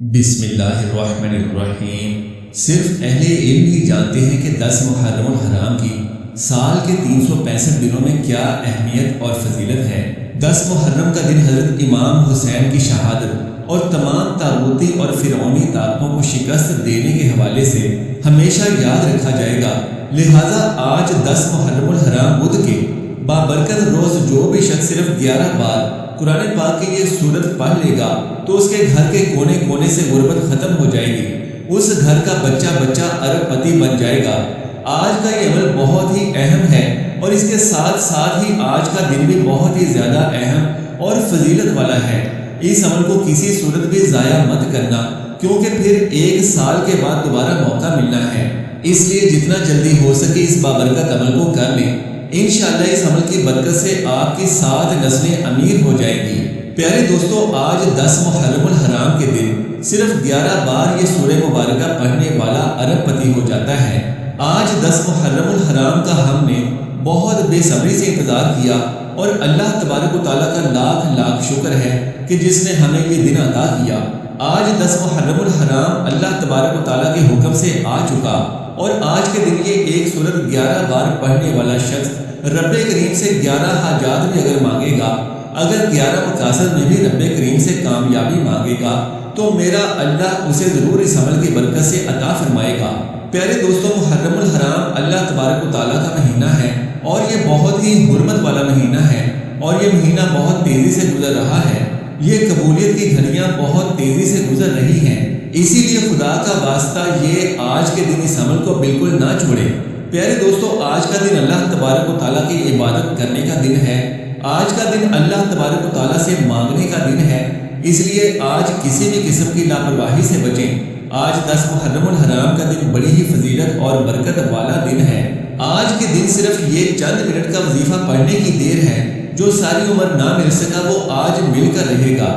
बिस्मिल्लाहिर्रहमानिर्रहीम। सिर्फ अहले इल्म ही जानते हैं कि 10 मुहर्रम हराम की साल के 365 दिनों में क्या अहमियत और फजीलत है। 10 मुहर्रम का दिन हजरत इमाम हुसैन की शहादत और तमाम तागूती और फिरौनी ताकतों को शिकस्त देने के हवाले से हमेशा याद रखा जाएगा। लिहाजा आज 10 मुहर्रम हराम बुध के बाबरकत रोज जो भी शख्स सिर्फ 11 बार कुरान पाक की ये सूरत पढ़ लेगा तो उसके घर के कोने कोने से गुर्बत खत्म हो जाएगी, उस घर का बच्चा बच्चा अरबपति बन जाएगा। आज का ये अमल बहुत ही अहम है और इसके साथ साथ ही आज का दिन भी बहुत ही ज़्यादा अहम और फजीलत वाला है। इस अमल को किसी सूरत भी ज़ाया मत करना, क्योंकि फिर एक साल के बाद दोबारा मौका मिलना है। इसलिए जितना जल्दी हो सके इस बाबरकत अमल को कर लें। इंशाअल्लाह इस अमल की बरकत से आपकी 7 नस्लें अमीर हो जाएंगी। प्यारे दोस्तों, आज 10 मुहर्रम हराम के दिन सिर्फ 11 बार ये सूरह मुबारका पढ़ने वाला अरबपति हो जाता है। आज 10 मुहर्रम हराम का हमने बहुत बेसब्री से इंतज़ार किया और अल्लाह तबारक व तआला का लाख लाख शुक्र है कि जिसने हमें ये दिन अता किया। आज 10 मुहर्रम हराम अल्लाह तबारक व तआला के हुक्म से आ चुका और आज के दिन ये एक सूरत 11 बार पढ़ने वाला शख्स रब्बे करीम से 11 हाजात भी अगर मांगेगा, अगर 11 मकासद में भी रब्बे करीम से कामयाबी मांगेगा तो मेरा अल्लाह उसे ज़रूर इस अमल की बरकत से अता फरमाएगा। प्यारे दोस्तों, मुहर्रम अल-हराम अल्लाह तबारक व तआला का महीना है और ये बहुत ही हुर्मत वाला महीना है और ये महीना बहुत तेज़ी से गुजर रहा है। ये कबूलियत की घड़ियाँ बहुत तेज़ी से गुजर रही हैं। इसीलिए खुदा का वास्ता ये आज के दिन इस अमल को बिल्कुल ना छोड़े। प्यारे दोस्तों, आज का दिन अल्लाह तबारक व तआला की इबादत करने का दिन है। आज का दिन अल्लाह तबारक व तआला से मांगने का दिन है। इसलिए आज किसी भी किस्म की लापरवाही से बचें। आज 10 मुहर्रम हराम का दिन बड़ी ही फजीलत और बरकत वाला दिन है। आज के दिन सिर्फ ये चंद मिनट का वजीफा पढ़ने की देर है। जो सारी उम्र ना मिल सका वो आज मिलकर रहेगा।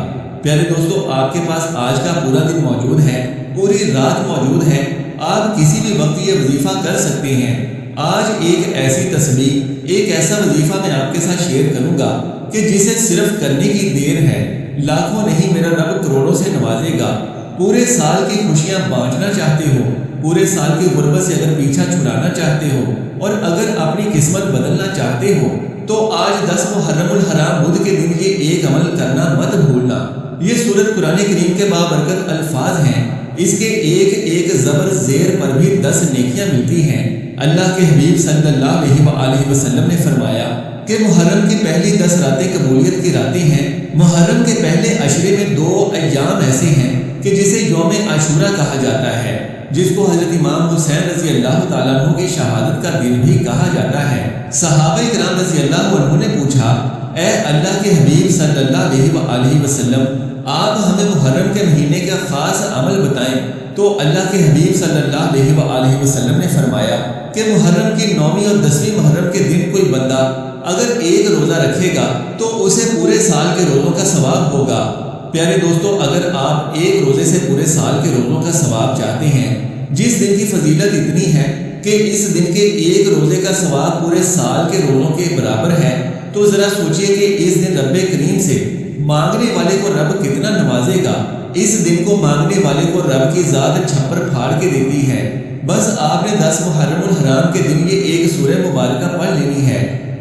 प्यारे दोस्तों, आपके पास आज का पूरा दिन मौजूद है, पूरी रात मौजूद है। आप किसी भी वक्त ये वजीफा कर सकते हैं। आज एक ऐसी तस्बीह, एक ऐसा वजीफा मैं आपके साथ शेयर करूंगा कि जिसे सिर्फ करने की देर है। लाखों नहीं, मेरा रब करोड़ों से नवाजेगा। पूरे साल की खुशियां बांटना चाहते हो, पूरे साल की गुर्बत से अगर पीछा छुड़ाना चाहते हो और अगर अपनी किस्मत बदलना चाहते हो तो आज 10 मुहर्रम हराम बुध के दिन ये एक अमल करना मत भूलना। ये सूरत कुरान करीम के बाबरकत अल्फाज हैं। इसके एक एक ज़बर ज़ेर पर भी 10 नेकियां मिलती हैं। अल्लाह के हबीब सल्लल्लाहु अलैहि वसल्लम ने फरमाया कि मुहर्रम की पहली 10 रातें कबूलियत की रातें हैं। मुहर्रम के पहले अशरे में 2 अय्याम ऐसे हैं कि जिसे यौम आशूरा कहा जाता है, जिसको हजरत इमाम हुसैन रज़ी अल्लाह तआला अन्हु की शहादत का दिन भी कहा जाता है। सहाबा इकराम रज़ी अल्लाह अन्हु ने पूछा, ए अल्लाह के हबीब सल्लल्लाहु अलैहि वसल्लम, आप हमें मुहर्रम के महीने का खास अमल बताएं। तो अल्लाह के हबीब सल्लल्लाहु अलैहि वसल्लम ने फरमाया कि मुहर्रम की 9वीं और 10वीं मुहर्रम के दिन कोई बंदा अगर एक रोज़ा रखेगा तो उसे पूरे साल के रोज़ों का सवाब होगा। प्यारे दोस्तों, अगर आप एक रोज़े से पूरे साल के रोज़ों का सवाब चाहते हैं, जिस दिन की फजीलत इतनी है कि इस दिन के एक रोज़े का सवाब पूरे साल के रोज़ों के बराबर है, तो ज़रा सोचिए कि इस दिन रब्बे करीम से मांगने वाले को रब कितना नवाजेगा। इस दिन को मांगने वाले को रब की ज़ात छप्पर फाड़ के देती है। बस आपने 10 मुहर्रम हराम के दिन ये एक सूरह मुबारका पढ़ लेनी है।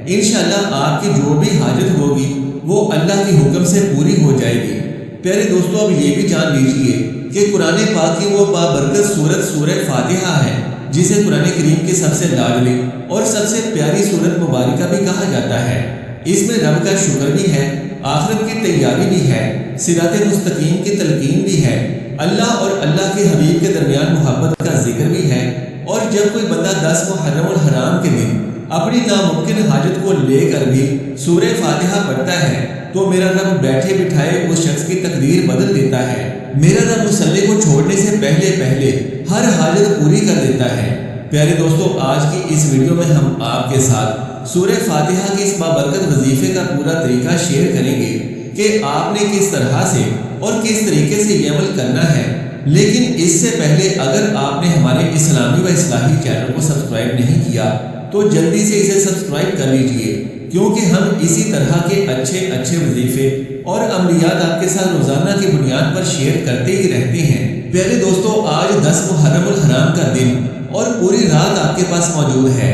इंशाअल्लाह आपकी जो भी हाजत होगी वो अल्लाह के हुक्म से पूरी हो जाएगी। प्यारे दोस्तों, अब ये भी जान लीजिए कि कुरान पाक की वो बाबरकत सूरत सूरह फातिहा है, जिसे कुरान करीम की सबसे लाडली और सबसे प्यारी सूरत मुबारका भी कहा जाता है। इसमें रब का शुक्र भी है, आखिरत की तैयारी भी है, सिराते मुस्तकीम की तलकीन भी है, अल्लाह और अल्लाह के हबीब के दरमियान मोहब्बत का जिक्र भी है। और जब कोई बंदा 10 मुहर्रम हराम के दिन अपनी नामुमकिन हाजत को लेकर भी सूरह फातिहा पढ़ता है तो मेरा रब बैठे बिठाए उस शख्स की तकदीर बदल देता है। मेरा रब मुसल्ले को छोड़ने से पहले पहले हर हाजत पूरी कर देता है। प्यारे दोस्तों, आज की इस वीडियो में हम आपके साथ सूरह फातिहा के इस बाबरकत वजीफे का पूरा तरीका शेयर करेंगे कि आपने किस तरह से और किस तरीके से ये अमल करना है। लेकिन इससे पहले अगर आपने हमारे इस्लामी व इस्लाही चैनल को सब्सक्राइब नहीं किया तो जल्दी से इसे सब्सक्राइब कर लीजिए, क्योंकि हम इसी तरह के अच्छे अच्छे वजीफे और अमलियात आपके साथ रोज़ाना की बुनियाद पर शेयर करते ही रहते हैं। پیارے دوستو، آج 10 محرم الحرام کا دن اور پوری رات آپ کے پاس موجود ہے۔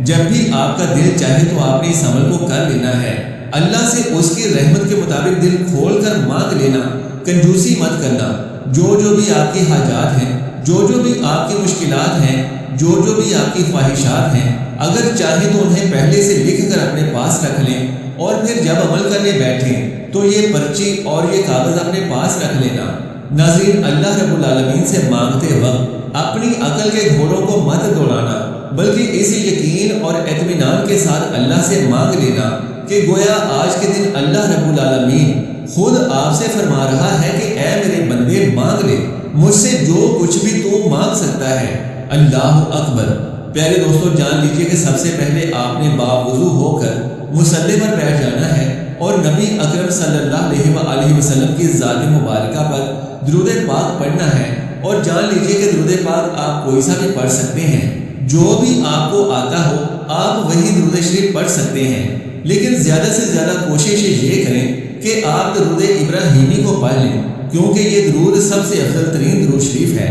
جب بھی آپ کا دل چاہے تو آپ نے اس عمل کو کر لینا ہے۔ اللہ سے اس کی رحمت کے مطابق دل کھول کر مانگ لینا، کنجوسی مت کرنا۔ جو بھی آپ کی حاجات ہیں، جو بھی آپ کی مشکلات ہیں، جو بھی آپ کی خواہشات ہیں، اگر چاہیں تو انہیں پہلے سے لکھ کر اپنے پاس رکھ لیں، اور پھر جب عمل کرنے بیٹھیں تو یہ پرچی اور یہ کاغذ اپنے پاس رکھ لینا۔ ناظرین، اللہ رب العالمین سے مانگتے وقت اپنی عقل کے گھوڑوں کو مت دوڑانا، بلکہ اس یقین اور اطمینان کے ساتھ اللہ سے مانگ لینا کہ گویا آج کے دن اللہ رب العالمین خود آپ سے فرما رہا ہے کہ اے میرے بندے، مانگ لے، مجھ سے جو کچھ بھی تو مانگ سکتا ہے۔ اللہ اکبر۔ پیارے دوستو، جان لیجئے کہ سب سے پہلے آپ نے باوضو ہو کر مصلی پر بیٹھ جانا ہے اور نبی اکرم صلی اللہ علیہ وآلہ وسلم کی ذات مبارکہ پر درود پاک پڑھنا ہے، اور جان لیجئے کہ درود پاک آپ کوئی سا بھی پڑھ سکتے ہیں، جو بھی آپ کو آتا ہو آپ وہی درود شریف پڑھ سکتے ہیں، لیکن زیادہ سے زیادہ کوشش یہ کریں کہ آپ درود ابراہیمی کو پڑھ لیں، کیونکہ یہ درود سب سے افضل ترین درود شریف ہے۔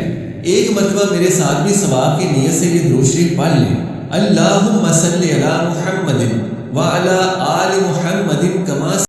ایک مرتبہ میرے ساتھ بھی ثواب کی نیت سے یہ درود شریف پڑھ لیں۔ اللہم صلی علی محمد وعلی آل محمد کما